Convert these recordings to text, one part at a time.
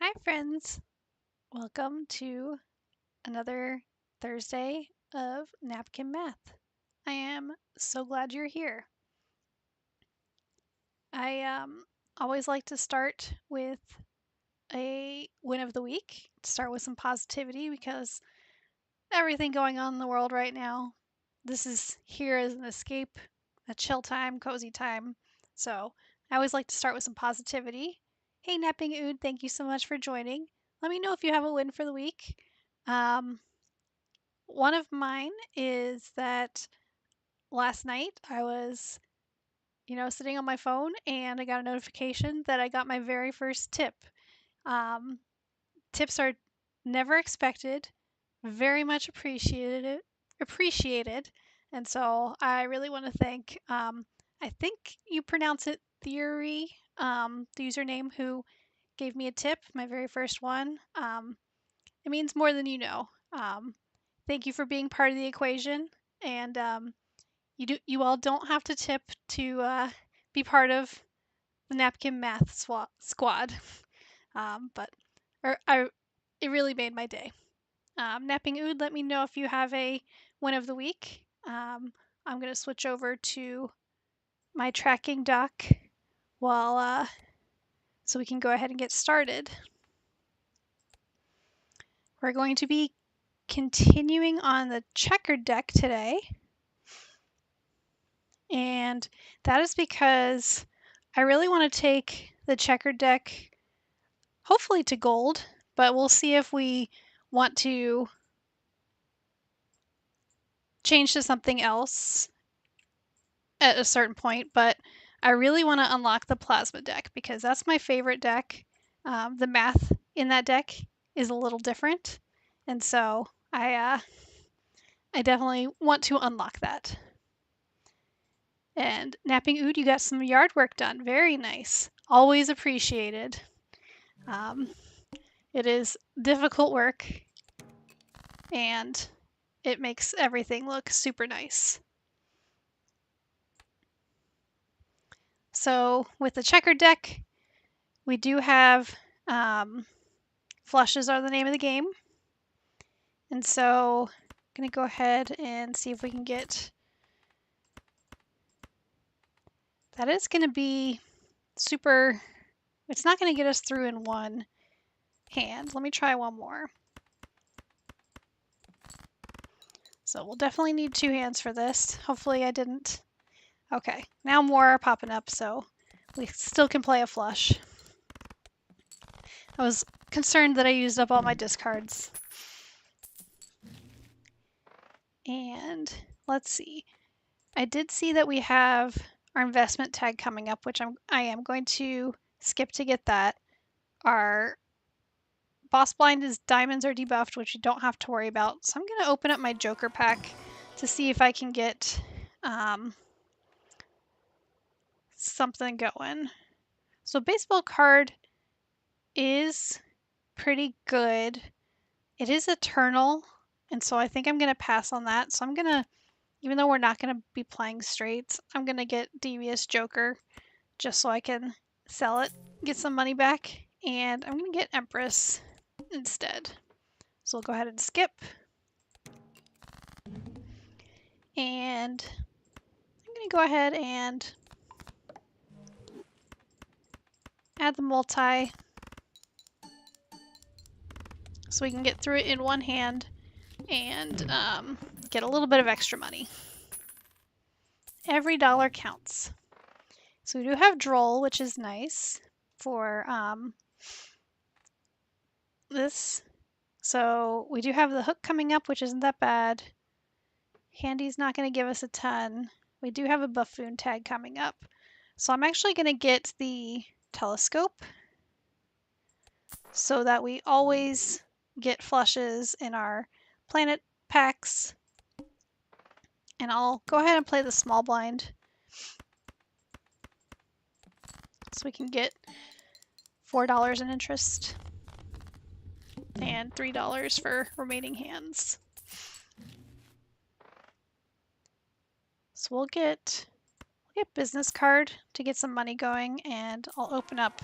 Hi, friends. Welcome to another Thursday of NapKim Math. I am so glad you're here. I always like to start with a win of the week, start with some positivity because everything going on in the world right now, this is here as an escape, a chill time, cozy time. So I always like to start with some positivity. Hey, Napping Ood, thank you so much for joining. Let me know if you have a win for the week. One of mine is that last night I was, sitting on my phone and I got a notification that I got my very first tip. Um, Tips are never expected, very much appreciated. And so I really want to thank, I think you pronounce it Theory, the username who gave me a tip, my very first one. It means more than you know. Thank you for being part of the equation, and you all don't have to tip to be part of the NapKim Math squad. But it really made my day. Napping Ood, let me know if you have a win of the week. I'm gonna switch over to my tracking doc while so we can go ahead and get started. We're going to be continuing on the Checkered deck today. And that is because I really want to take the Checkered deck hopefully to gold, but we'll see if we want to change to something else at a certain point. But I really want to unlock the Plasma deck because that's my favorite deck. The math in that deck is a little different, and so I definitely want to unlock that. And Napping Ood, you got some yard work done. Very nice. Always appreciated. It is difficult work, and it makes everything look super nice. So with the Checkered deck, we do have flushes are the name of the game. And so I'm going to go ahead and see if we can get... That is going to be super... It's not going to get us through in one hand. Let me try one more. So we'll definitely need two hands for this. Hopefully I didn't... Okay, now more are popping up, so we still can play a flush. I was concerned that I used up all my discards. And let's see. I did see that we have our investment tag coming up, which I am going to skip to get that. Our boss blind is diamonds are debuffed, which you don't have to worry about. So I'm going to open up my Joker pack to see if I can get something going. So baseball card is pretty good. It is eternal, and so I think I'm going to pass on that. So I'm going to, even though we're not going to be playing straights, I'm going to get Devious Joker just so I can sell it, get some money back, and I'm going to get Empress instead. So we'll go ahead and skip. And I'm going to go ahead and add the multi so we can get through it in one hand and get a little bit of extra money. Every dollar counts. So we do have Droll, which is nice for this. So we do have the hook coming up, which isn't that bad. Handy's not going to give us a ton. We do have a buffoon tag coming up. So I'm actually going to get the telescope so that we always get flushes in our planet packs. And I'll go ahead and play the small blind so we can get $4 in interest and $3 for remaining hands. So we'll get business card to get some money going, and I'll open up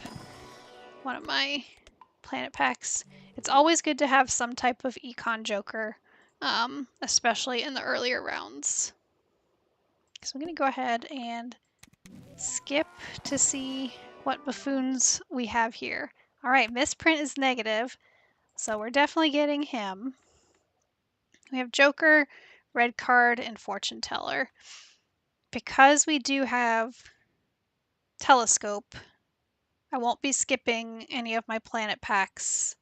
one of my planet packs. It's always good to have some type of econ joker, especially in the earlier rounds. So I'm going to go ahead and skip to see what buffoons we have here. All right, misprint is negative, so we're definitely getting him. We have Joker, Red Card, and Fortune Teller. Because we do have Telescope, I won't be skipping any of my planet packs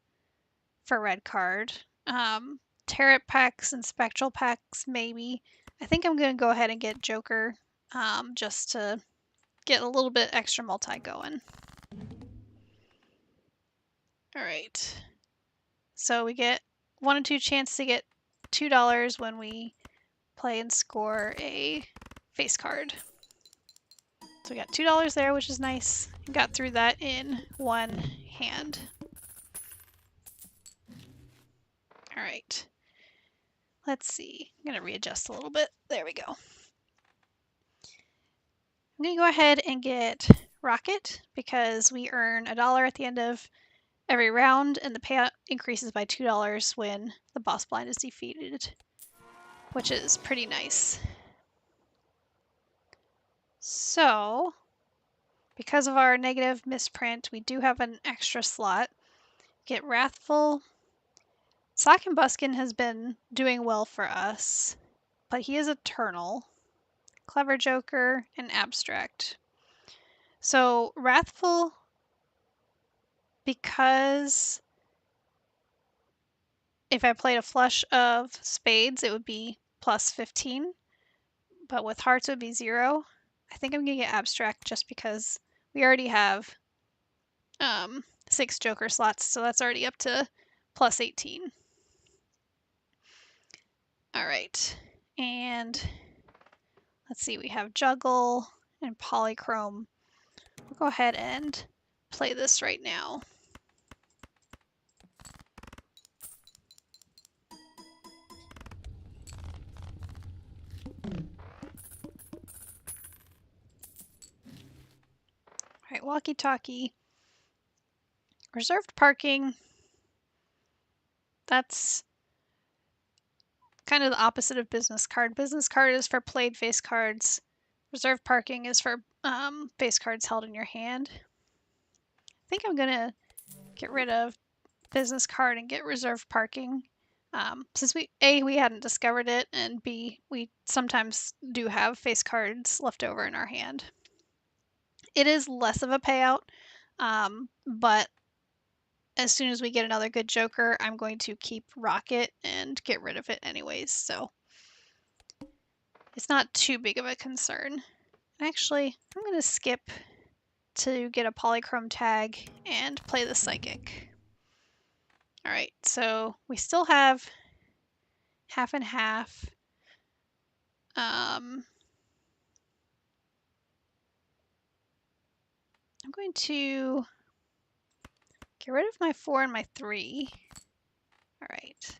for Red Card. Tarot packs and Spectral packs, maybe. I think I'm going to go ahead and get Joker just to get a little bit extra multi going. All right. So we get 1 in 2 chance to get $2 when we play and score a face card. So we got $2 there, which is nice. Got through that in one hand. All right. Let's see. I'm going to readjust a little bit. There we go. I'm going to go ahead and get Rocket because we earn $1 at the end of every round, and the payout increases by $2 when the boss blind is defeated, which is pretty nice. So, because of our negative misprint, we do have an extra slot. Get Wrathful. Sock and Buskin has been doing well for us, but he is Eternal, Clever Joker, and Abstract. So, Wrathful, because if I played a flush of spades, it would be plus 15, but with hearts it would be 0. I think I'm going to get Abstract just because we already have 6 Joker slots, so that's already up to plus 18. All right, and let's see, we have Juggle and Polychrome. We'll go ahead and play this right now. All right, walkie-talkie. Reserved parking. That's kind of the opposite of business card. Business card is for played face cards. Reserved parking is for face cards held in your hand. I think I'm going to get rid of business card and get reserved parking. Since we hadn't discovered it, and B, we sometimes do have face cards left over in our hand. It is less of a payout, but as soon as we get another good Joker, I'm going to keep Rocket and get rid of it anyways, so it's not too big of a concern. Actually, I'm going to skip to get a Polychrome tag and play the Psychic. All right, so we still have half and half. I'm going to get rid of my 4 and my 3. All right.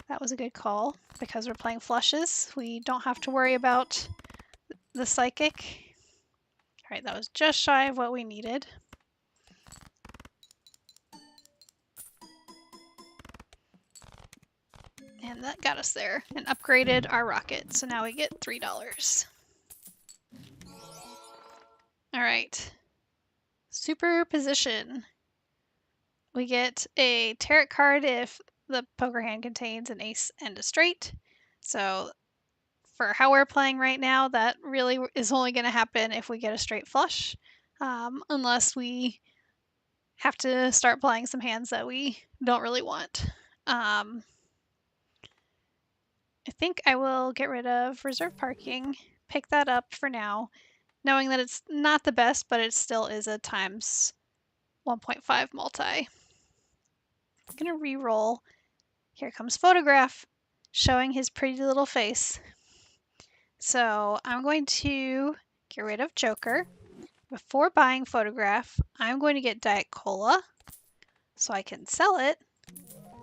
That was a good call. Because we're playing flushes, we don't have to worry about the Psychic. All right, that was just shy of what we needed. And that got us there and upgraded our rocket. So now we get $3. All right. Superposition. We get a tarot card if the poker hand contains an ace and a straight. So for how we're playing right now, that really is only going to happen if we get a straight flush, unless we have to start playing some hands that we don't really want. I think I will get rid of reserve parking, pick that up for now, knowing that it's not the best, but it still is a times 1.5 multi. I'm going to re-roll. Here comes Photograph, showing his pretty little face. So I'm going to get rid of Joker. Before buying Photograph, I'm going to get Diet Cola so I can sell it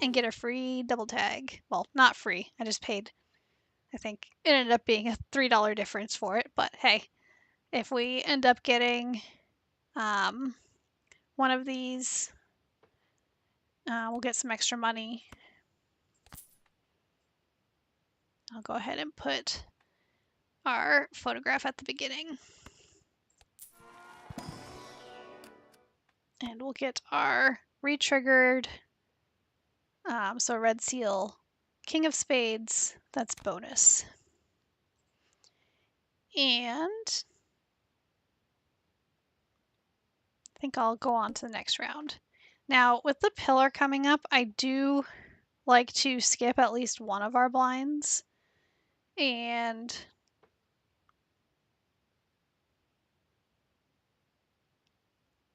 and get a free double tag. Well, not free. I just paid, I think it ended up being a $3 difference for it. But hey, if we end up getting one of these we'll get some extra money. I'll go ahead and put our photograph at the beginning. And we'll get our re-triggered, so red seal, King of Spades, that's bonus. And I think I'll go on to the next round. Now, with the pillar coming up, I do like to skip at least one of our blinds. And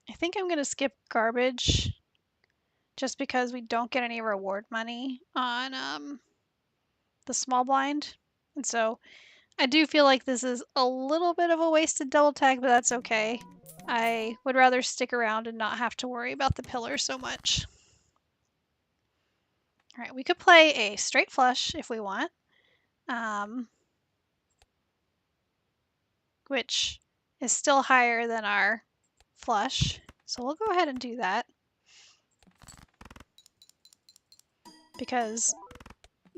I think I'm going to skip garbage just because we don't get any reward money on the small blind. And so I do feel like this is a little bit of a wasted double tag, but that's okay. I would rather stick around and not have to worry about the pillar so much. All right, we could play a straight flush if we want, which is still higher than our flush. So we'll go ahead and do that because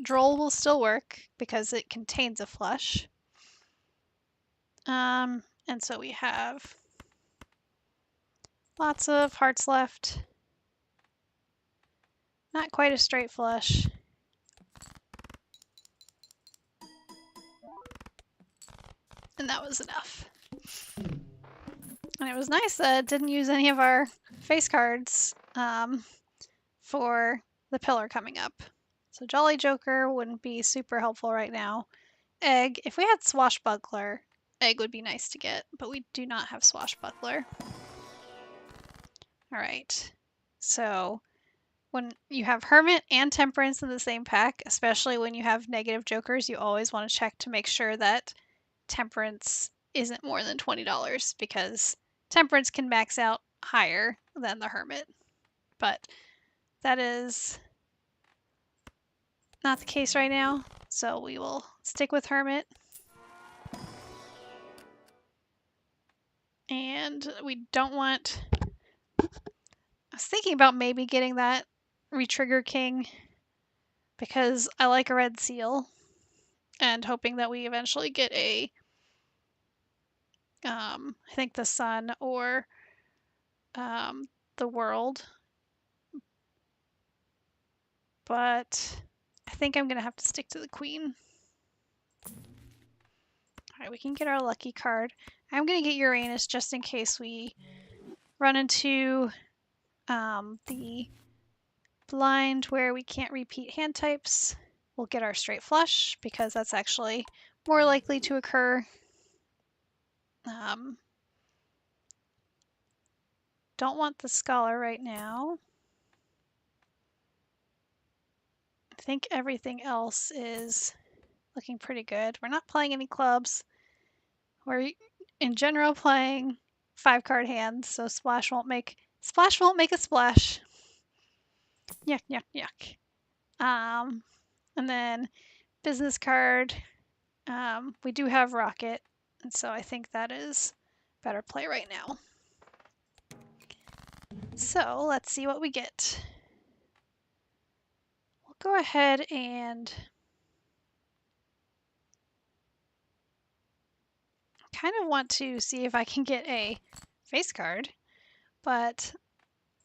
Droll will still work because it contains a flush. And so we have lots of hearts left. Not quite a straight flush. And that was enough. And it was nice that it didn't use any of our face cards for the pillar coming up. So Jolly Joker wouldn't be super helpful right now. Egg, if we had Swashbuckler, Egg would be nice to get, but we do not have Swashbuckler. All right, so when you have Hermit and Temperance in the same pack, especially when you have negative jokers, you always want to check to make sure that Temperance isn't more than $20 because Temperance can max out higher than the Hermit. But that is not the case right now, so we will stick with Hermit. And we don't want... I was thinking about maybe getting that Retrigger King because I like a red seal and hoping that we eventually get a I think the Sun or the World. But I think I'm going to have to stick to the Queen. Alright, we can get our lucky card. I'm going to get Uranus just in case we run into the blind where we can't repeat hand types. We'll get our straight flush because that's actually more likely to occur. Don't want the Scholar right now. I think everything else is looking pretty good. We're not playing any clubs. We're in general playing 5-card hands, so splash won't make a splash. Yuck, yuck, yuck. And then business card. We do have Rocket, and so I think that is better play right now. So let's see what we get. We'll go ahead and kind of want to see if I can get a face card, but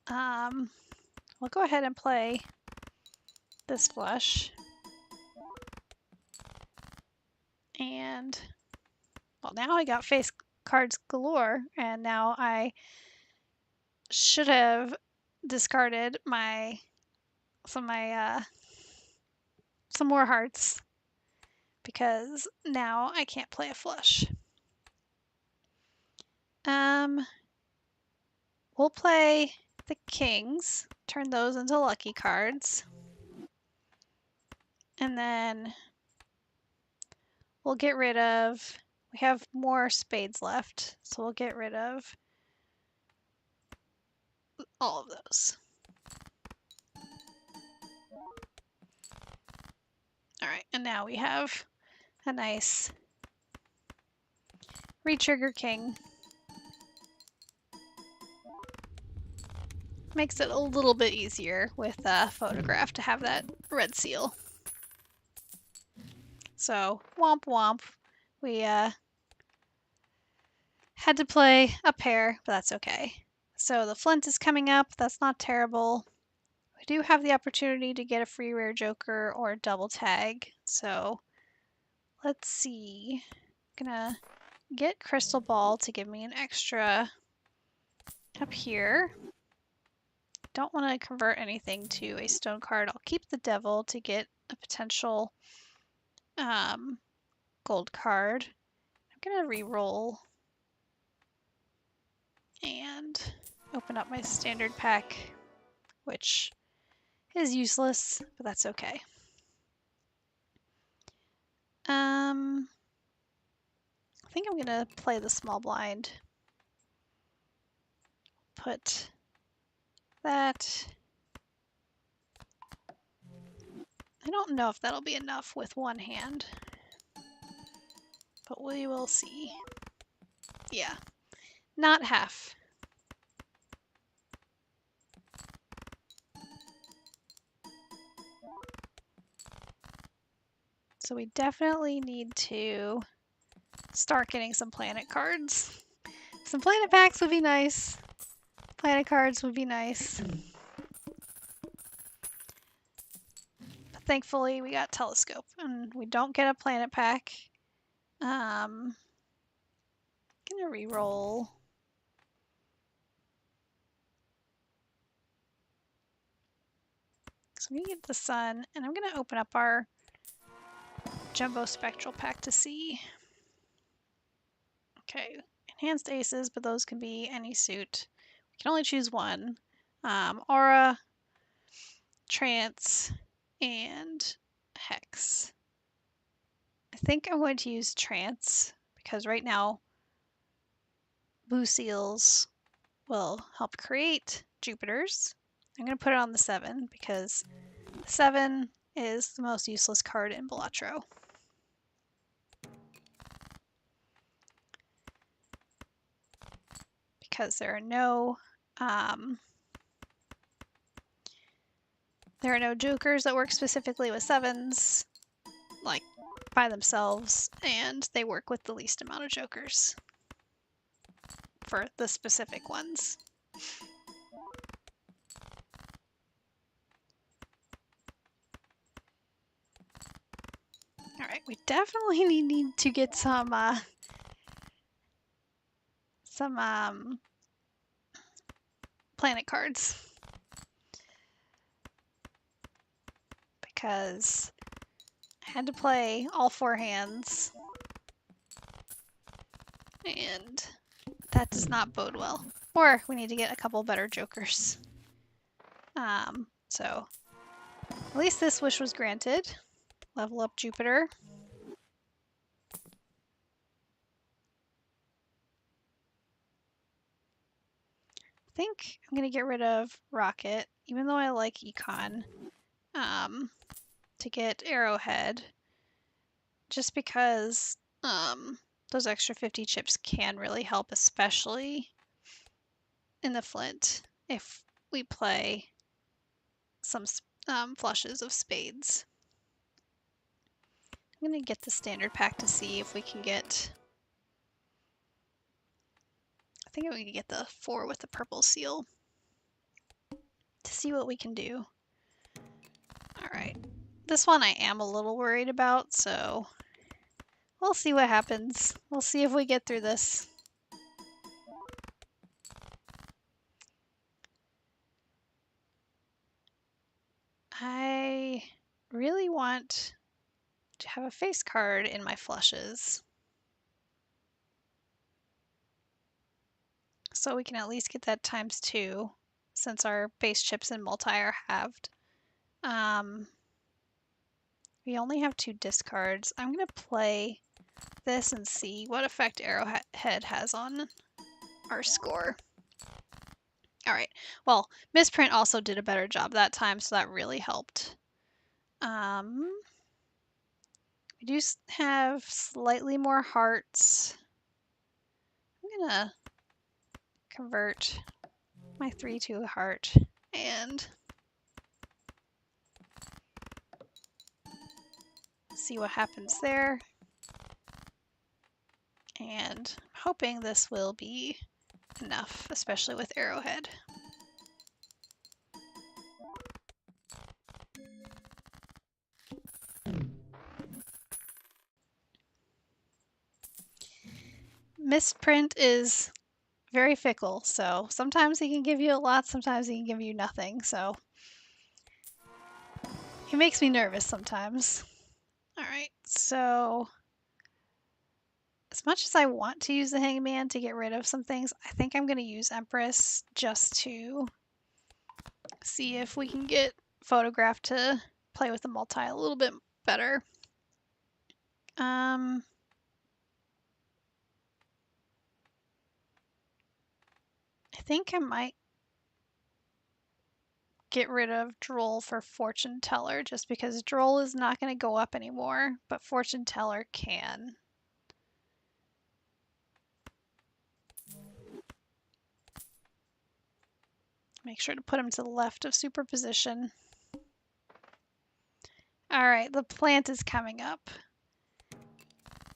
we'll go ahead and play this flush. And well, now I got face cards galore, and now I should have discarded some more hearts because now I can't play a flush. We'll play the kings, turn those into lucky cards, and then we'll get rid of, we have more spades left, so we'll get rid of all of those. All right, and now we have a nice Retrigger King. makes it a little bit easier with a photograph to have that red seal. So, womp womp. We had to play a pair, but that's okay. So the flint is coming up. That's not terrible. We do have the opportunity to get a free rare joker or a double tag. So let's see. I'm gonna get Crystal Ball to give me an extra up here. Don't want to convert anything to a stone card. I'll keep the Devil to get a potential gold card. I'm gonna re-roll and open up my standard pack, which is useless, but that's okay. I think I'm gonna play the small blind. Put that. I don't know if that'll be enough with one hand, but we will see. Yeah, not half. So we definitely need to start getting some planet cards. Some planet packs would be nice. Planet cards would be nice. But thankfully we got Telescope and we don't get a planet pack. Gonna re-roll. So we get the sun, and I'm gonna open up our Jumbo Spectral pack to see. Okay, enhanced aces, but those can be any suit. We can only choose one. Aura, Trance, and Hex. I think I'm going to use Trance because right now blue seals will help create Jupiters. I'm going to put it on the 7 because 7 is the most useless card in Balatro. Because there are no jokers that work specifically with 7s, like by themselves, and they work with the least amount of jokers for the specific ones. Alright, we definitely need to get some planet cards. Because I had to play all 4 hands. And that does not bode well. Or we need to get a couple better jokers. So at least this wish was granted. Level up Jupiter. I think I'm going to get rid of Rocket, even though I like Econ, to get Arrowhead, just because those extra 50 chips can really help, especially in the Flint, if we play some flushes of spades. I'm going to get the standard pack to see if we can get... I think I'm going to get the 4 with the purple seal to see what we can do. Alright. This one I am a little worried about, so we'll see what happens. We'll see if we get through this. I really want to have a face card in my flushes, so we can at least get that ×2 since our base chips and multi are halved. We only have 2 discards. I'm going to play this and see what effect Arrowhead has on our score. Alright, well, Misprint also did a better job that time, so that really helped. We do have slightly more hearts. I'm gonna convert my 3/2 heart and see what happens there. And I'm hoping this will be enough, especially with Arrowhead. Misprint is very fickle, so sometimes he can give you a lot, sometimes he can give you nothing, so he makes me nervous sometimes. Alright, so as much as I want to use the Hangman to get rid of some things, I think I'm going to use Empress just to see if we can get Photograph to play with the multi a little bit better. I think I might get rid of Droll for Fortune Teller just because Droll is not going to go up anymore, but Fortune Teller can. Make sure to put him to the left of superposition. Alright, the plant is coming up,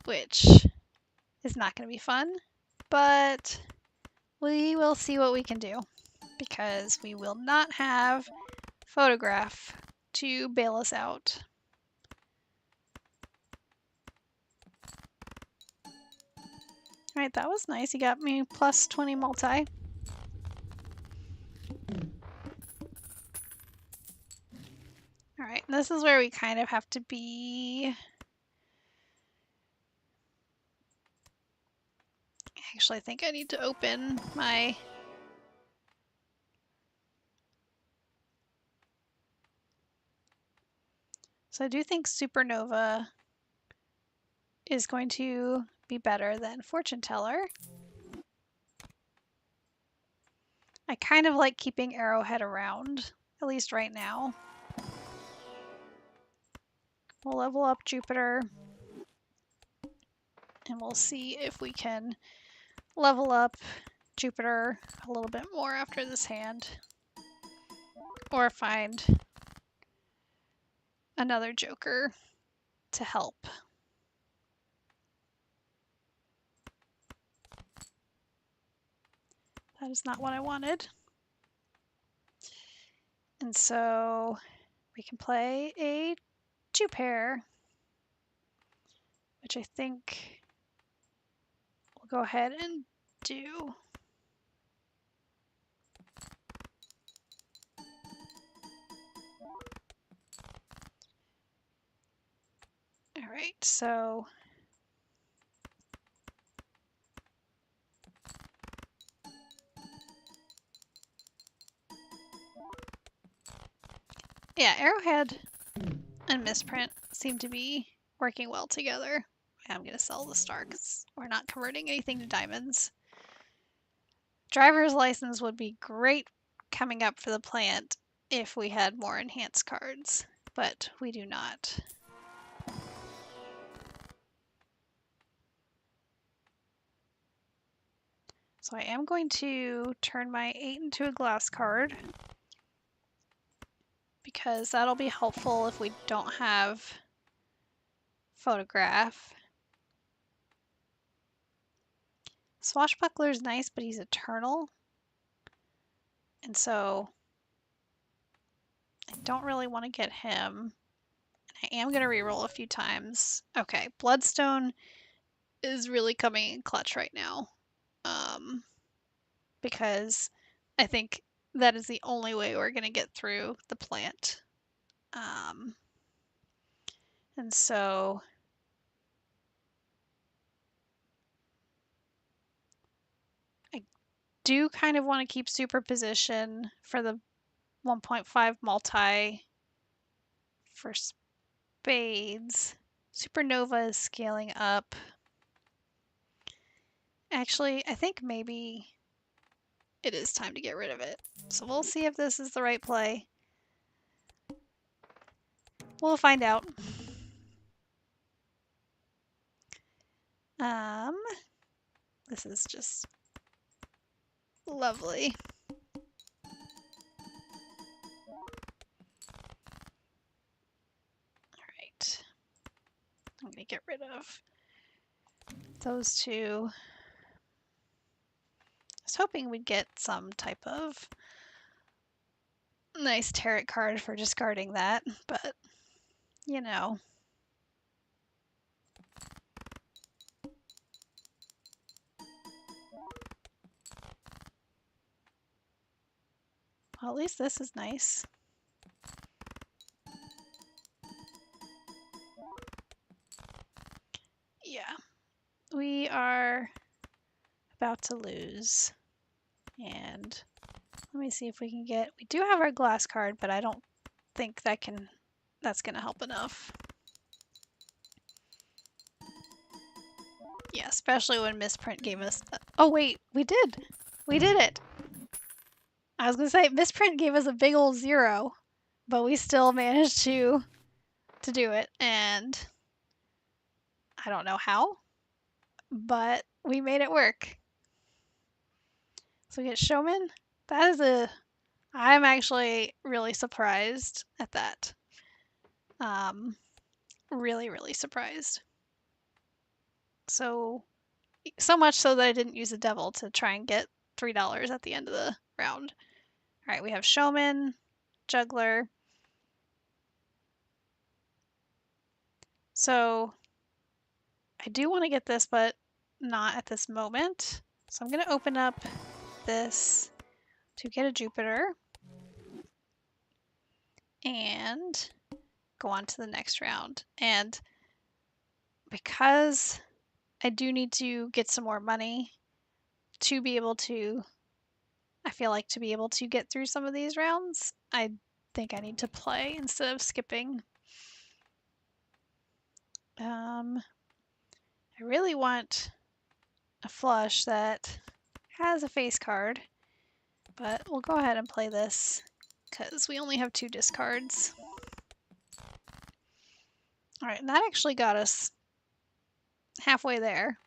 which is not going to be fun, but we will see what we can do because we will not have Photograph to bail us out. Alright, that was nice. He got me plus 20 multi. Alright, this is where we kind of have to be... Actually, I think I need to open my... So I do think Supernova is going to be better than Fortune Teller. I kind of like keeping Arrowhead around, at least right now. We'll level up Jupiter, and we'll see if we can level up Jupiter a little bit more after this hand, or find another Joker to help. That is not what I wanted. And so we can play a 2-pair, which I think we'll go ahead and do. All right, so yeah, Arrowhead and Misprint seem to be working well together. I'm going to sell the star because we're not converting anything to diamonds. Driver's license would be great coming up for the plant if we had more enhanced cards, but we do not. So I am going to turn my 8 into a glass card because that'll be helpful if we don't have Photograph. Swashbuckler's nice, but he's eternal. And so I don't really want to get him. I am going to reroll a few times. Okay, Bloodstone is really coming in clutch right now. Because I think that is the only way we're going to get through the plant. And so I do kind of want to keep superposition for the 1.5 multi for spades. Supernova is scaling up. Actually, I think maybe it is time to get rid of it. So we'll see if this is the right play. We'll find out. This is just lovely. I'm going to get rid of those two. I was hoping we'd get some type of nice tarot card for discarding that, but you know. Well, at least this is nice. Yeah, we are about to lose. And let me see if we can get, we do have our glass card, but I don't think that's gonna help enough. Yeah, especially when Misprint gave us, oh wait, we did it. I was gonna say, Misprint gave us a big old 0, but we still managed to do it, and I don't know how, but we made it work. So we get Showman. That is I'm actually really surprised at that. Really, really surprised. So much so that I didn't use the devil to try and get $3 at the end of the round. All right, we have Showman, Juggler. So I do want to get this, but not at this moment. So I'm going to open up this to get a Jupiter and go on to the next round. And because I do need to get some more money to be able to, I feel like to be able to get through some of these rounds, I think I need to play instead of skipping. I really want a flush that has a face card, but we'll go ahead and play this because we only have 2 discards. All right, and that actually got us halfway there.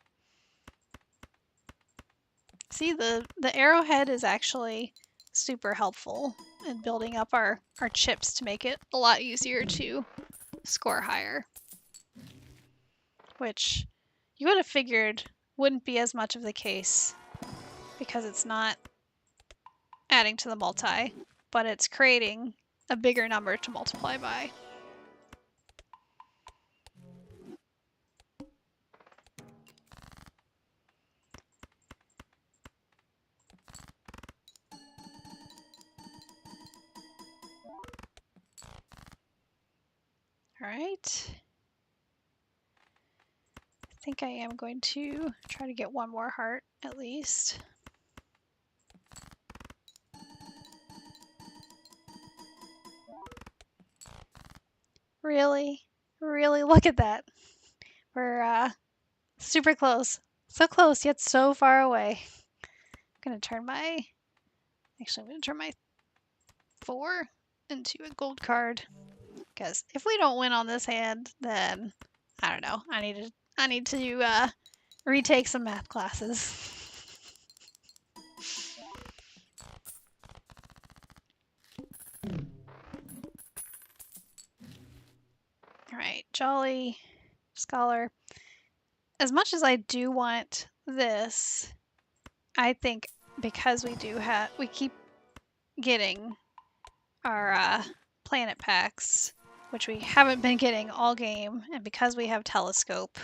See, the Arrowhead is actually super helpful in building up our chips to make it a lot easier to score higher, which you would have figured wouldn't be as much of the case because it's not adding to the multi, but it's creating a bigger number to multiply by. All right. I think I am going to try to get one more heart at least. Really? Really? Look at that. We're super close. So close, yet so far away. I'm going to turn my... Actually, I'm going to turn my 4 into a gold card. Because if we don't win on this hand, then... I don't know. I need to retake some math classes. Alright, Jolly, Scholar. As much as I do want this, I think because we keep getting our planet packs, which we haven't been getting all game, and because we have Telescope,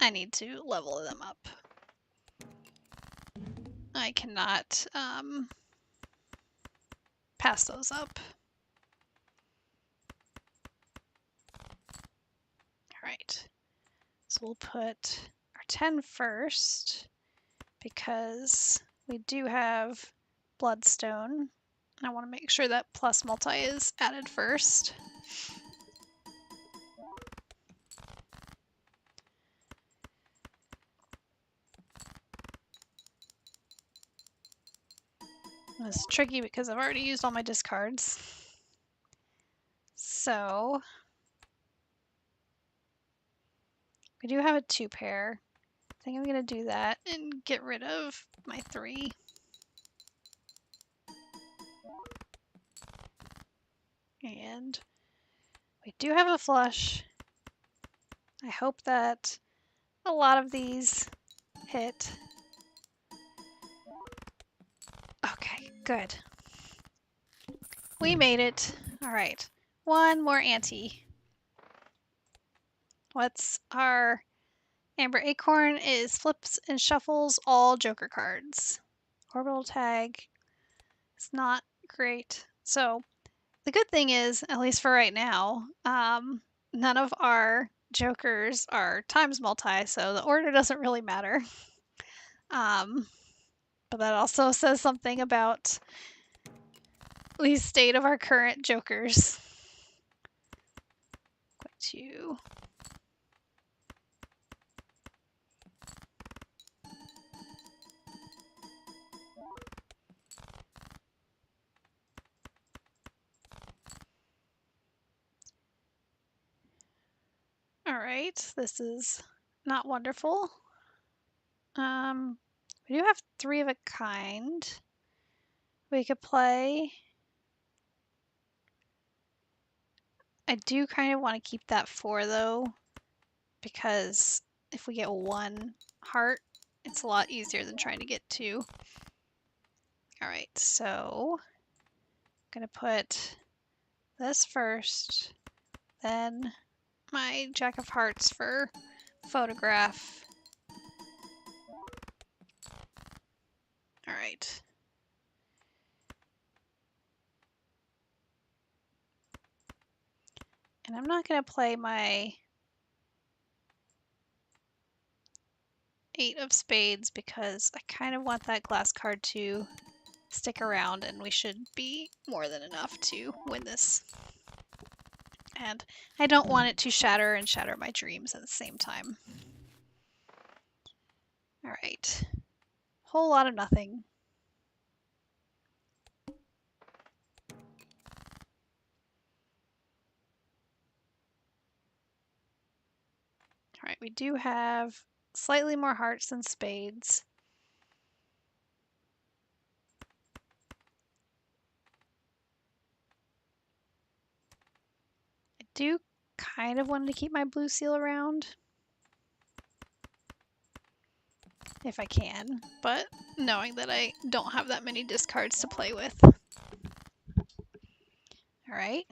I need to level them up. I cannot pass those up. Alright, so we'll put our 10 first, because we do have Bloodstone. I want to make sure that plus multi is added first. It's tricky because I've already used all my discards. So we do have a 2 pair. I think I'm going to do that and get rid of my 3. And we do have a flush. I hope that a lot of these hit. Okay, good. We made it. All right. One more ante. What's our Amber Acorn is flips and shuffles all Joker cards. Orbital tag. It's not great. So the good thing is, at least for right now, none of our Jokers are times multi, so the order doesn't really matter. But that also says something about the state of our current Jokers. Going to all right, this is not wonderful. We do have 3 of a kind. We could play. I do kind of want to keep that 4 though, because if we get 1 heart, it's a lot easier than trying to get 2. All right, so I'm gonna put this first, then my Jack of Hearts for photograph. All right. And I'm not gonna play my 8 of spades because I kind of want that glass card to stick around, and we should be more than enough to win this. And I don't want it to shatter and shatter my dreams at the same time. All right. Whole lot of nothing. All right, we do have slightly more hearts than spades. I do kind of want to keep my blue seal around if I can, but knowing that I don't have that many discards to play with. All right,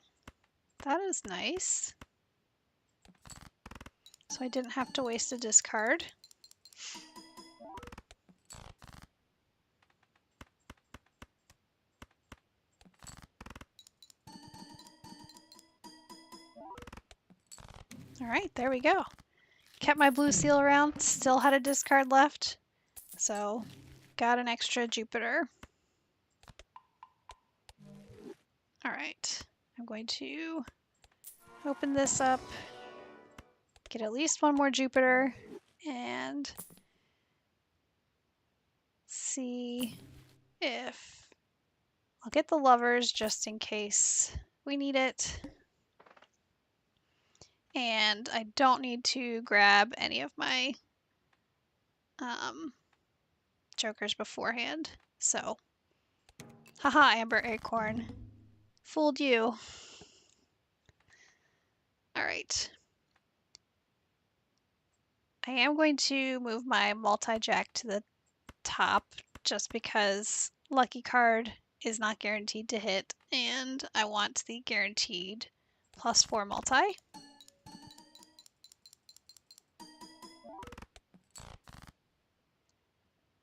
that is nice. So I didn't have to waste a discard. All right, there we go. Kept my blue seal around, still had a discard left, so got an extra Jupiter. All right, I'm going to open this up, get at least 1 more Jupiter, and see if I'll get the lovers just in case we need it. And I don't need to grab any of my Jokers beforehand. So, haha, Amber Acorn. Fooled you. All right. I am going to move my multi-jack to the top just because lucky card is not guaranteed to hit, and I want the guaranteed +4 multi.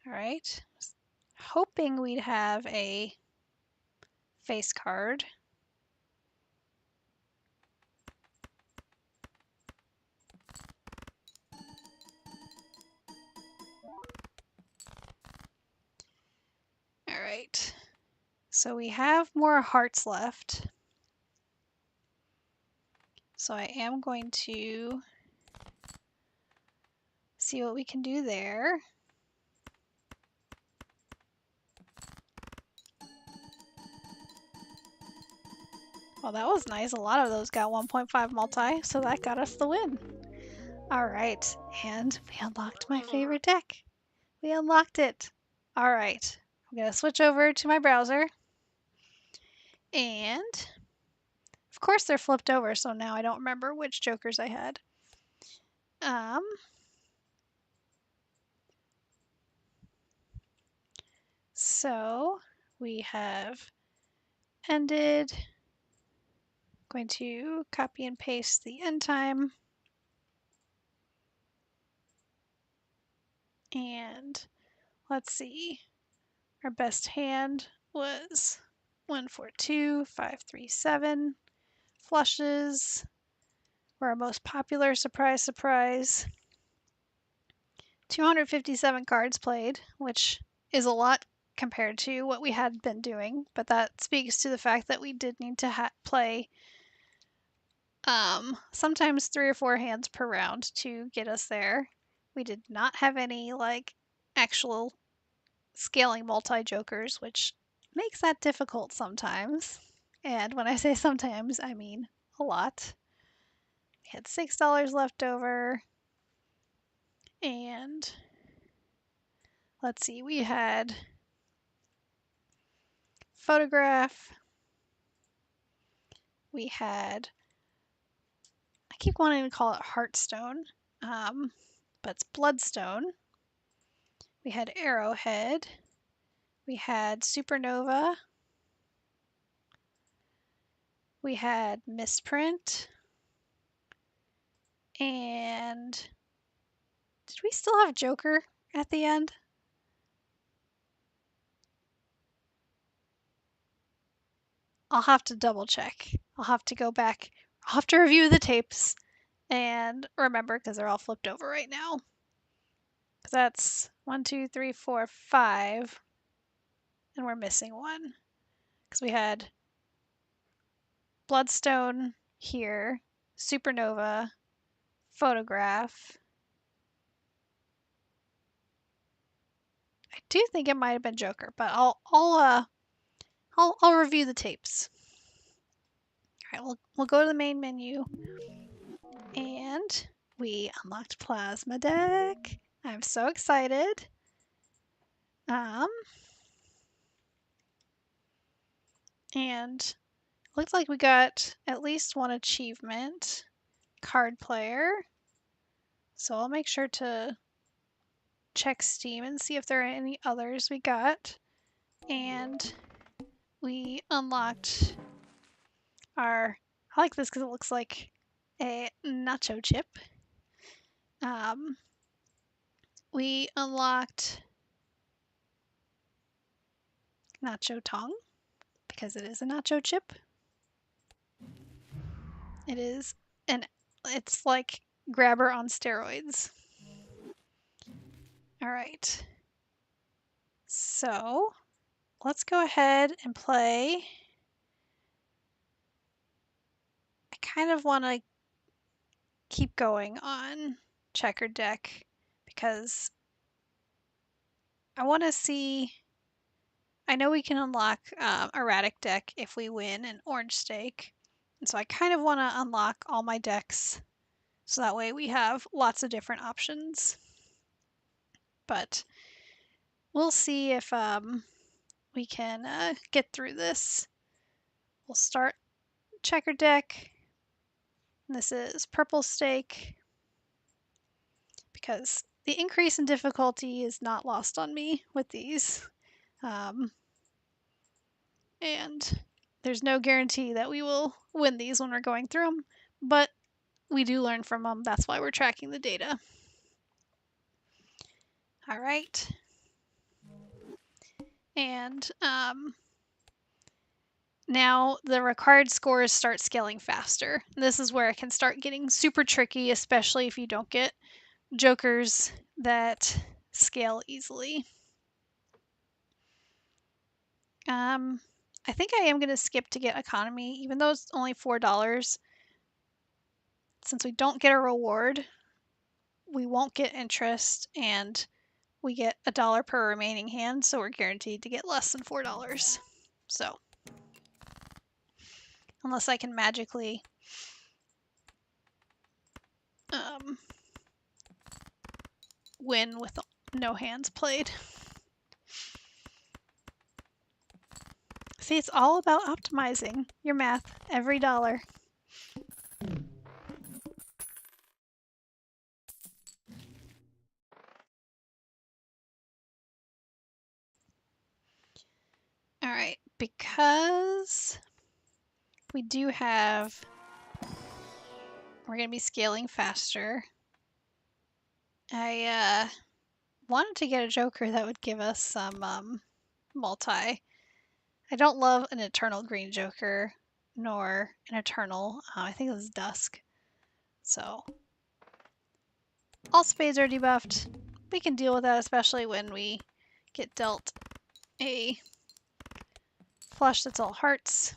All right. Hoping we'd have a face card. All right. So we have more hearts left. So I am going to see what we can do there. Well, that was nice. A lot of those got 1.5 multi, so that got us the win. All right, and we unlocked my favorite deck. We unlocked it. All right, I'm gonna switch over to my browser. And of course they're flipped over, so now I don't remember which Jokers I had. Um, so we have ended. Going to copy and paste the end time. And let's see. Our best hand was 142, 537. Flushes were our most popular, surprise, surprise. 257 cards played, which is a lot compared to what we had been doing, but that speaks to the fact that we did need to play sometimes 3 or 4 hands per round to get us there. We did not have any like actual scaling multi-jokers, which makes that difficult sometimes. And when I say sometimes, I mean a lot. We had $6 left over. And let's see, we had photograph. We had, I keep wanting to call it Heartstone, but it's Bloodstone. We had Arrowhead. We had Supernova. We had Misprint. And did we still have Joker at the end? I'll have to double check. I'll have to go back. I'll have to review the tapes and remember because they're all flipped over right now. Because that's 1, 2, 3, 4, 5. And we're missing one. Because we had Bloodstone here, Supernova, Photograph. I do think it might have been Joker, but I'll review the tapes. All right, we'll go to the main menu, and we unlocked Plasma Deck. I'm so excited. And looks like we got at least one achievement, card player. So I'll make sure to check Steam and see if there are any others we got. And we unlocked our, I like this because it looks like a nacho chip. We unlocked nacho tongue because it is a nacho chip. It is, and it's like grabber on steroids. All right. So let's go ahead and play. I kind of want to keep going on Checkered deck because I want to see. I know we can unlock erratic deck if we win an orange stake, and so I kind of want to unlock all my decks so that way we have lots of different options. But we'll see if we can get through this. We'll start Checkered deck. This is purple stake because the increase in difficulty is not lost on me with these. And there's no guarantee that we will win these when we're going through them, but we do learn from them. That's why we're tracking the data. All right. And now the required scores start scaling faster. This is where it can start getting super tricky, especially if you don't get jokers that scale easily. I think I am going to skip to get economy, even though it's only $4. Since we don't get a reward, we won't get interest, and we get $1 per remaining hand, so we're guaranteed to get less than $4. So, unless I can magically win with no hands played. See, it's all about optimizing your math every dollar. All right, because we do have, we're going to be scaling faster. I wanted to get a Joker that would give us some multi. I don't love an Eternal Green Joker, nor an Eternal. I think it was Dusk. So, all spades are debuffed. We can deal with that, especially when we get dealt a flush that's all hearts.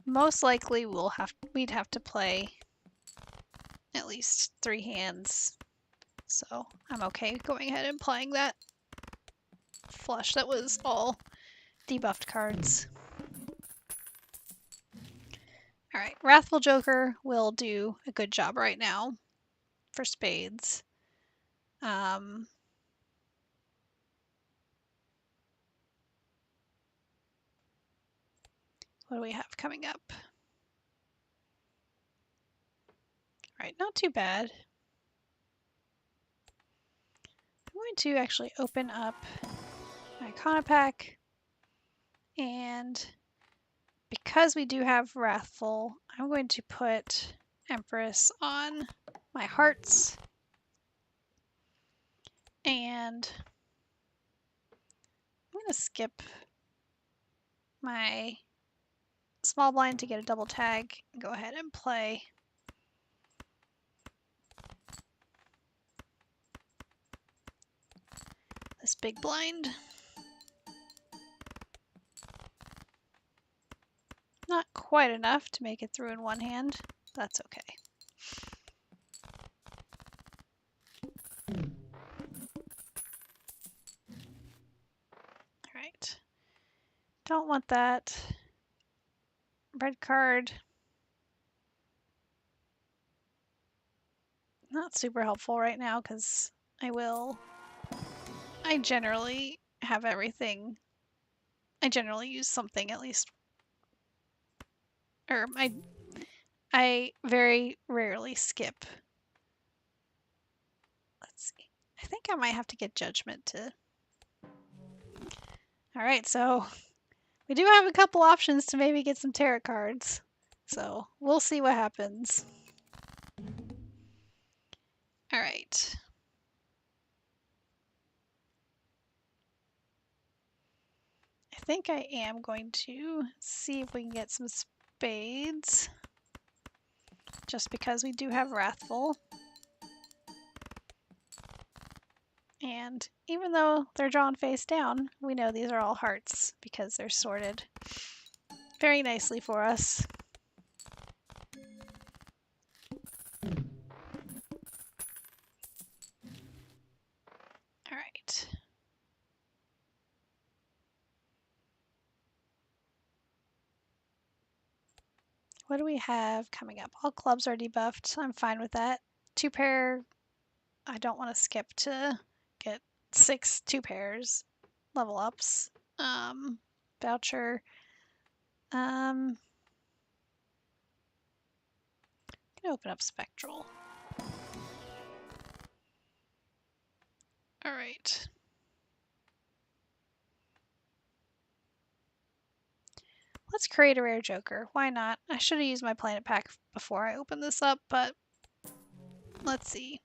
Most likely we'd have to play at least 3 hands. So I'm okay going ahead and playing that flush that was all debuffed cards. Alright, Wrathful Joker will do a good job right now for spades. What do we have coming up? Alright, not too bad. I'm going to actually open up my Icona pack, and because we do have Wrathful, I'm going to put Empress on my hearts, and I'm going to skip my small blind to get a double tag and go ahead and play this big blind. Not quite enough to make it through in one hand. That's okay. Alright. Don't want that. Red card. Not super helpful right now because I generally have everything. I generally use something at least. Or I very rarely skip. Let's see. I think I might have to get Judgment to... Alright, so we do have a couple options to maybe get some tarot cards. So we'll see what happens. Alright. I think I am going to see if we can get some spades. Just because we do have Wrathful. And even though they're drawn face down, we know these are all hearts because they're sorted very nicely for us. Alright. What do we have coming up? All clubs are debuffed. I'm fine with that. 2 pair, I don't want to skip to get 6 2 pairs level ups. Voucher. I'm gonna open up Spectral. Alright. Let's create a rare Joker. Why not? I should have used my planet pack before I opened this up, but let's see.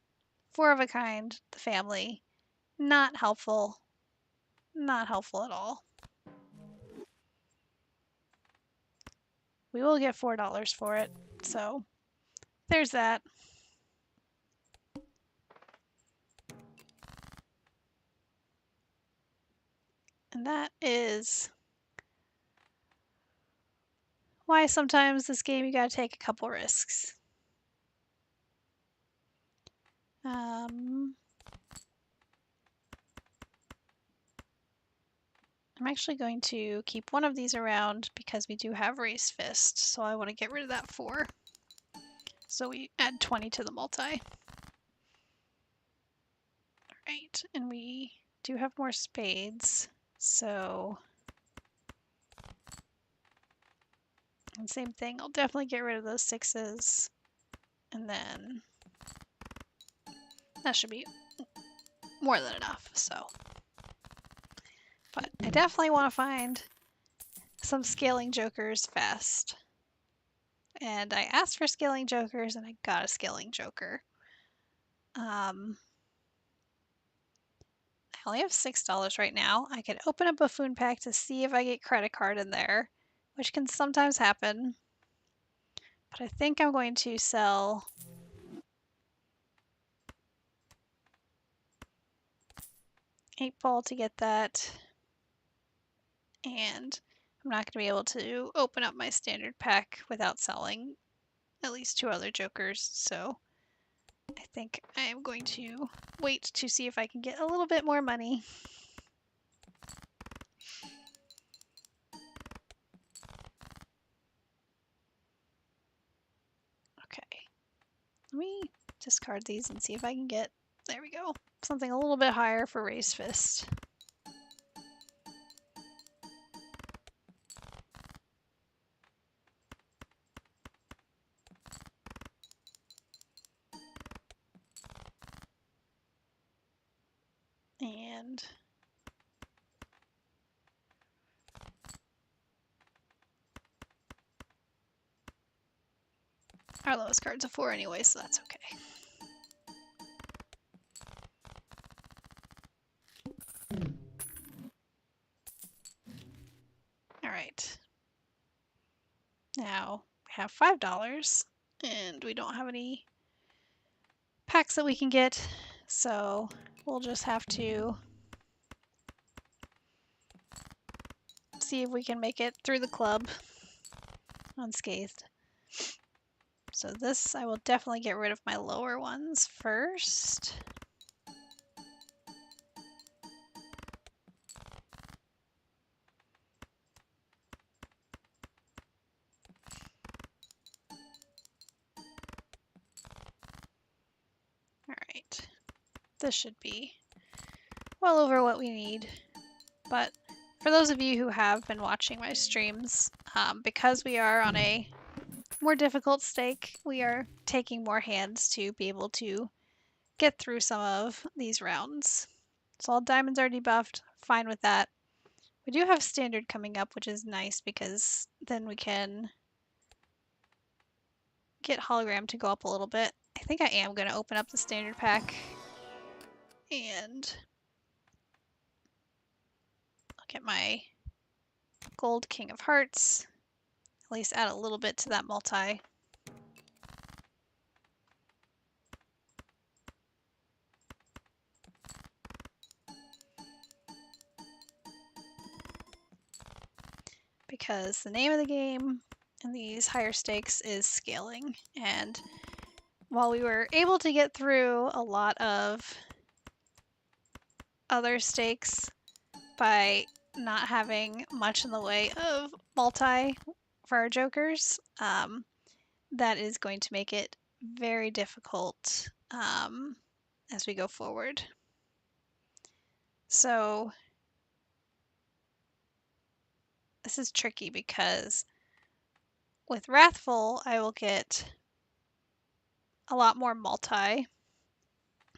4 of a kind, the family. Not helpful. Not helpful at all. We will get $4 for it, so there's that. And that is why sometimes this game you gotta take a couple risks. I'm actually going to keep one of these around because we do have Race Fist, so I want to get rid of that 4. So we add 20 to the multi. Alright, and we do have more spades, so... And same thing, I'll definitely get rid of those 6s, and then That should be more than enough, so. But I definitely want to find some scaling jokers fast. And I asked for scaling jokers and I got a scaling joker. I only have $6 right now. I could open a buffoon pack to see if I get credit card in there, which can sometimes happen. But I think I'm going to sell 8-ball to get that. And I'm not going to be able to open up my standard pack without selling at least 2 other jokers. So I think I am going to wait to see if I can get a little bit more money. Okay. Let me discard these and see if I can get, there we go, something a little bit higher for Raised Fist. And our lowest card's a 4 anyway, so that's okay. Alright. Now we have $5, and we don't have any packs that we can get, so we'll just have to see if we can make it through the club unscathed. So this, I will definitely get rid of my lower ones first. Alright, this should be well over what we need, but for those of you who have been watching my streams, because we are on a more difficult stake, we are taking more hands to be able to get through some of these rounds. So all diamonds are debuffed, fine with that. We do have standard coming up, which is nice because then we can get hologram to go up a little bit. I think I am going to open up the standard pack and I'll get my gold king of hearts, at least add a little bit to that multi. Because the name of the game in these higher stakes is scaling, and while we were able to get through a lot of other stakes by not having much in the way of multi for our jokers, that is going to make it very difficult as we go forward. So this is tricky because with Wrathful, I will get a lot more multi.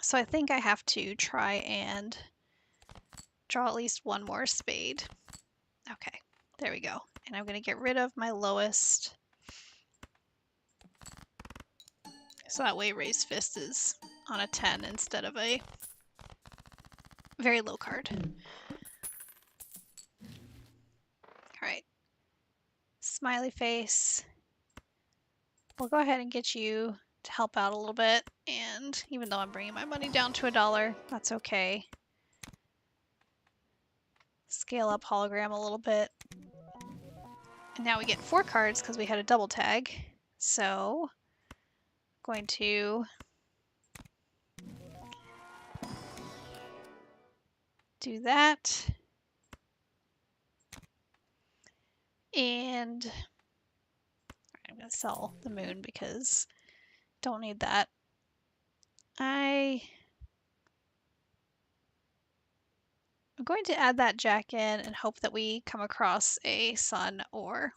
So I think I have to try and draw at least one more spade. Okay, there we go. And I'm going to get rid of my lowest. So that way Raised Fist is on a 10 instead of a very low card. Alright. Smiley face. We'll go ahead and get you to help out a little bit. And even though I'm bringing my money down to $1, that's okay. Scale up hologram a little bit. And now we get 4 cards because we had a double tag. So, going to do that. And I'm going to sell the moon because don't need that. I'm going to add that jack in and hope that we come across a sun or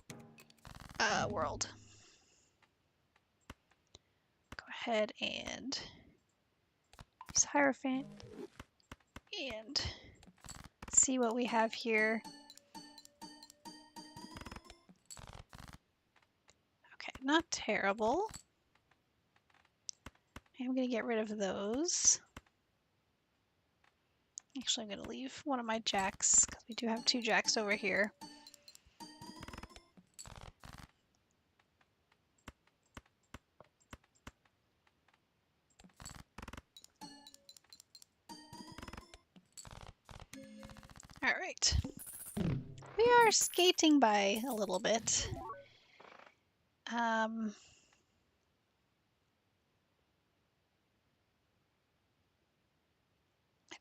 a world. Go ahead and use Hierophant and see what we have here. Okay, not terrible. I'm going to get rid of those. Actually, I'm going to leave one of my jacks because we do have 2 jacks over here. All right. We are skating by a little bit. I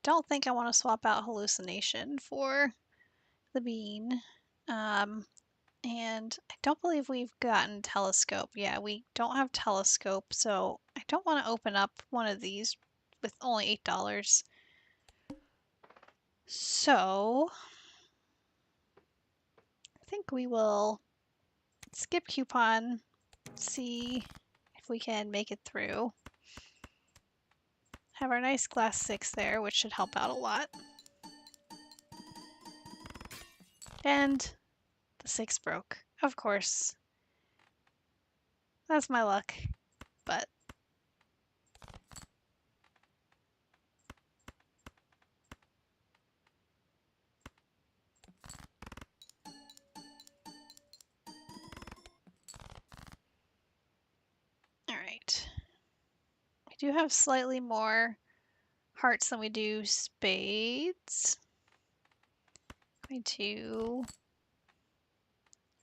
don't think I want to swap out Hallucination for the bean. And I don't believe we've gotten Telescope. Yeah, we don't have Telescope, so I don't want to open up one of these with only $8. So I think we will skip coupon, see if we can make it through. Have our nice glass 6 there, which should help out a lot. And the 6 broke, of course. That's my luck, but all right. We do have slightly more hearts than we do spades. Going to,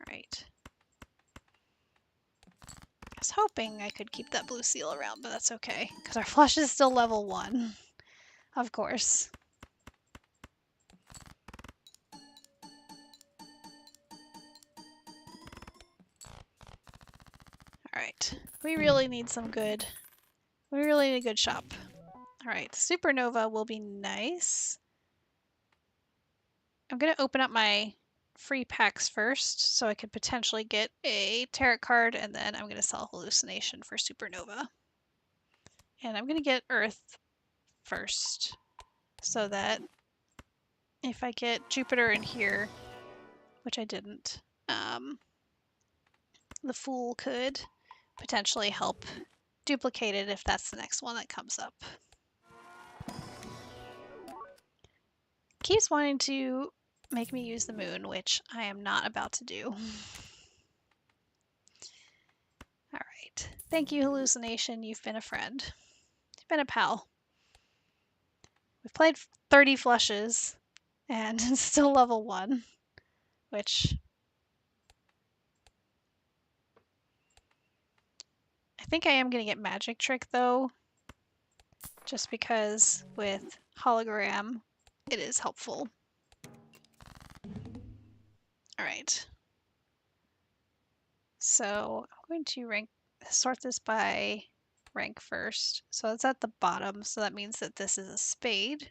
all right. I was hoping I could keep that blue seal around, but that's okay, because our flush is still level 1, of course. Alright, we really need some good, we really need a good shop. Alright, Supernova will be nice. I'm going to open up my free packs first, so I could potentially get a tarot card, and then I'm going to sell Hallucination for Supernova. And I'm going to get Earth first, so that if I get Jupiter in here, which I didn't, the Fool could potentially help duplicate it if that's the next one that comes up. Keeps wanting to make me use the moon, which I am not about to do. Alright. Thank you, Hallucination. You've been a friend. You've been a pal. We've played 30 flushes, and it's still level 1, which I think I am going to get Magic Trick, though, just because with Hologram, it is helpful. Alright. So I'm going to sort this by rank first. So it's at the bottom, so that means that this is a spade.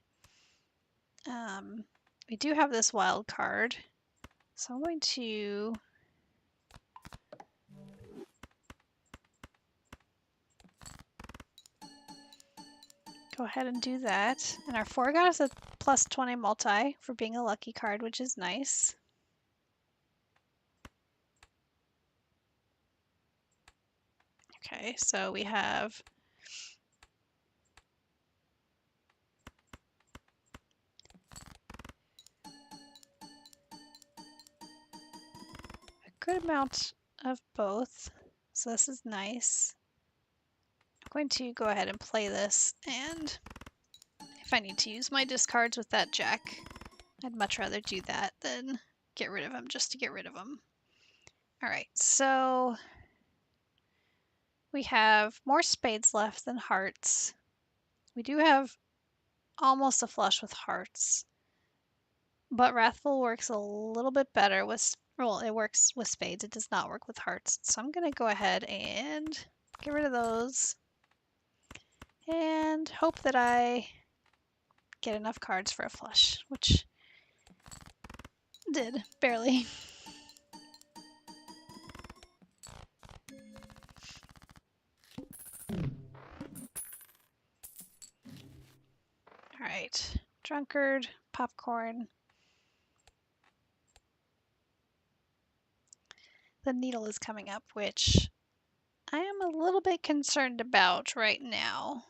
We do have this wild card, so I'm going to go ahead and do that. And our 4 got us a plus 20 multi for being a lucky card, which is nice. Okay, so we have a good amount of both, so this is nice. I'm going to go ahead and play this, and if I need to use my discards with that jack, I'd much rather do that than get rid of him just to get rid of him. Alright, so we have more spades left than hearts. We do have almost a flush with hearts, but Wrathful works a little bit better with, well, it works with spades. It does not work with hearts. So I'm going to go ahead and get rid of those and hope that I get enough cards for a flush, which did, barely. drunkard, popcorn. The needle is coming up, which I am a little bit concerned about right now.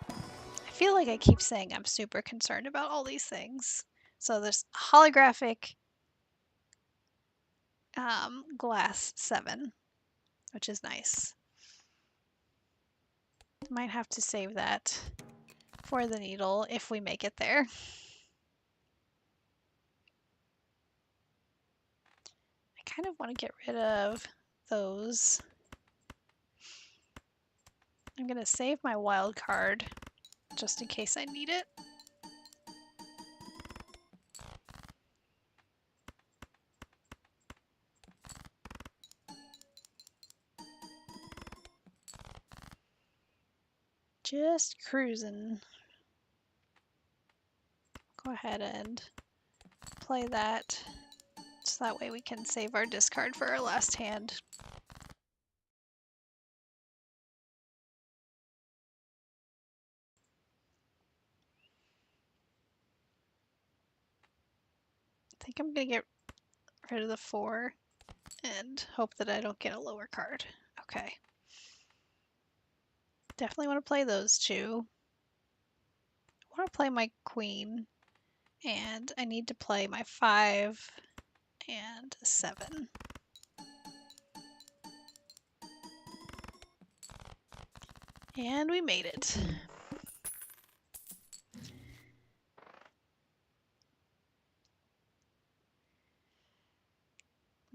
I feel like I keep saying I'm super concerned about all these things. So there's holographic glass 7, which is nice. Might have to save that for the needle if we make it there. I kind of want to get rid of those. I'm going to save my wild card just in case I need it. Just cruising. Go ahead and play that, so that way we can save our discard for our last hand. I think I'm gonna get rid of the 4 and hope that I don't get a lower card. Okay. Definitely want to play those 2. I want to play my queen, and I need to play my 5 and 7. And we made it.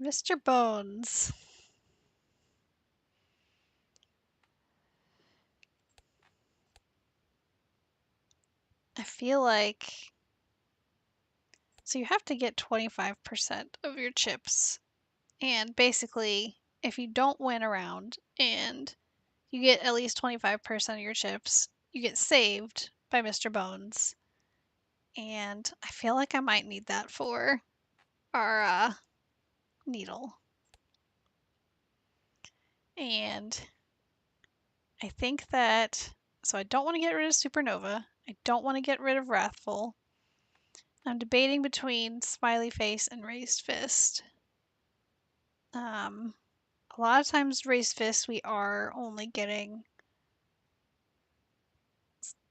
Mr. Bones. I feel like... So you have to get 25% of your chips. And basically, if you don't win a round and you get at least 25% of your chips, you get saved by Mr. Bones. And I feel like I might need that for our needle. And I think that... So I don't want to get rid of Supernova. I don't want to get rid of Wrathful. I'm debating between Smiley Face and Raised Fist. A lot of times Raised Fist we are only getting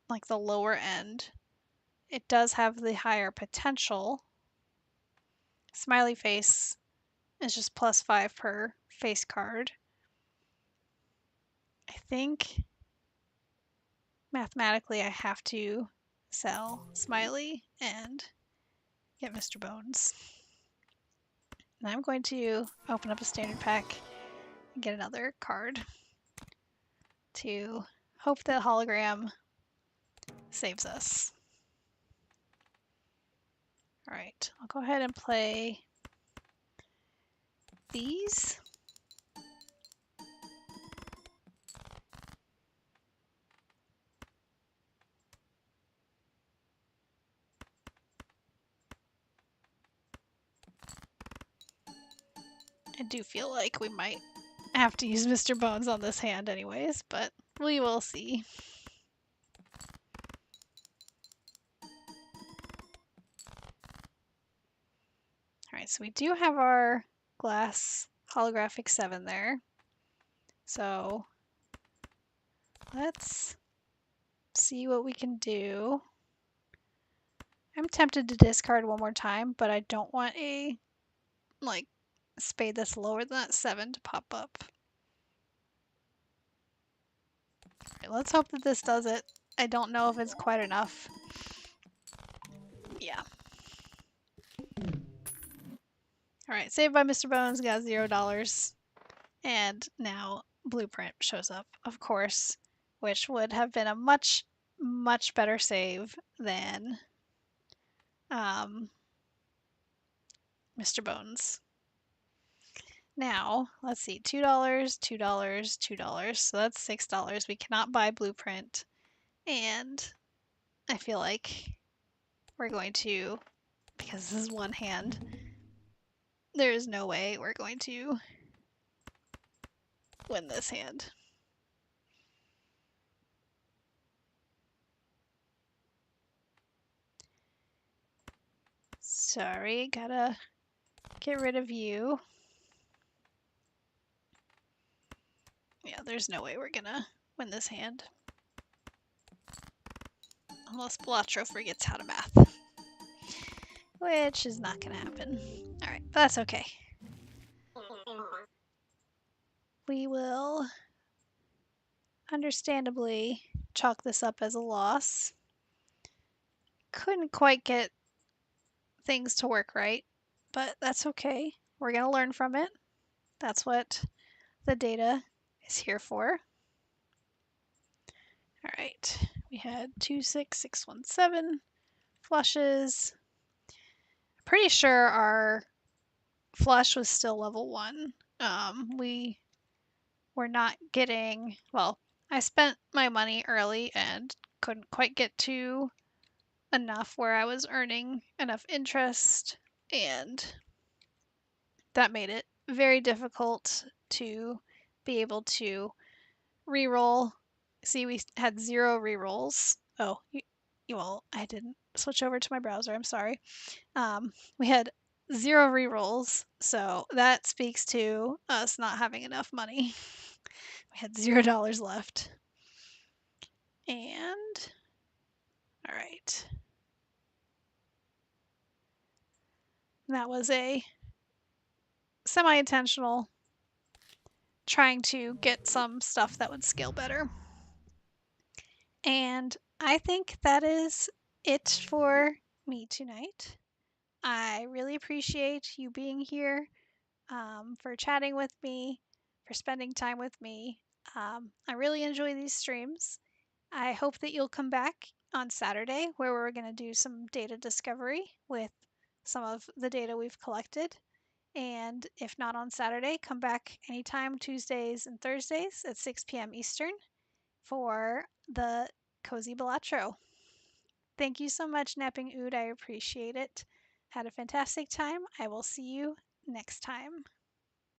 like the lower end. It does have the higher potential. Smiley Face is just +5 per face card. I think mathematically I have to sell Smiley and get Mr. Bones. And I'm going to open up a standard pack and get another card to hope that hologram saves us. Alright, I'll go ahead and play these. I do feel like we might have to use Mr. Bones on this hand anyways, but we will see. Alright, so we do have our glass holographic 7 there. So let's see what we can do. I'm tempted to discard one more time, but I don't want a spade that's lower than that 7 to pop up. Right, let's hope that this does it. I don't know if it's quite enough. Yeah. Alright, saved by Mr. Bones, got $0. And now Blueprint shows up, of course, which would have been a much, much better save than Mr. Bones. Now, let's see, $2, $2, $2, so that's $6. We cannot buy Blueprint, and I feel like we're going to, because this is one hand, there is no way we're going to win this hand. Sorry, gotta get rid of you. Yeah, there's no way we're gonna win this hand. Unless Balatro forgets how to math. Which is not gonna happen. Alright, but that's okay. We will understandably chalk this up as a loss. Couldn't quite get things to work right, but that's okay. We're gonna learn from it. That's what the data is here for. Alright, we had 2, 6, 6, 1, 7 flushes. Pretty sure our flush was still level 1. We were not getting, well, I spent my money early and couldn't quite get to enough where I was earning enough interest, and that made it very difficult to be able to reroll. See, we had 0 rerolls. Oh, well, I didn't switch over to my browser. I'm sorry. We had 0 rerolls, so that speaks to us not having enough money. We had $0 left. And all right. That was a semi-intentional trying to get some stuff that would scale better. And I think that is it for me tonight. I really appreciate you being here, for chatting with me, for spending time with me. I really enjoy these streams. I hope that you'll come back on Saturday where we're going to do some data discovery with some of the data we've collected. And if not on Saturday, come back anytime Tuesdays and Thursdays at 6 p.m. Eastern for the Cozy Balatro. Thank you so much, Napping Ood. I appreciate it. Had a fantastic time. I will see you next time.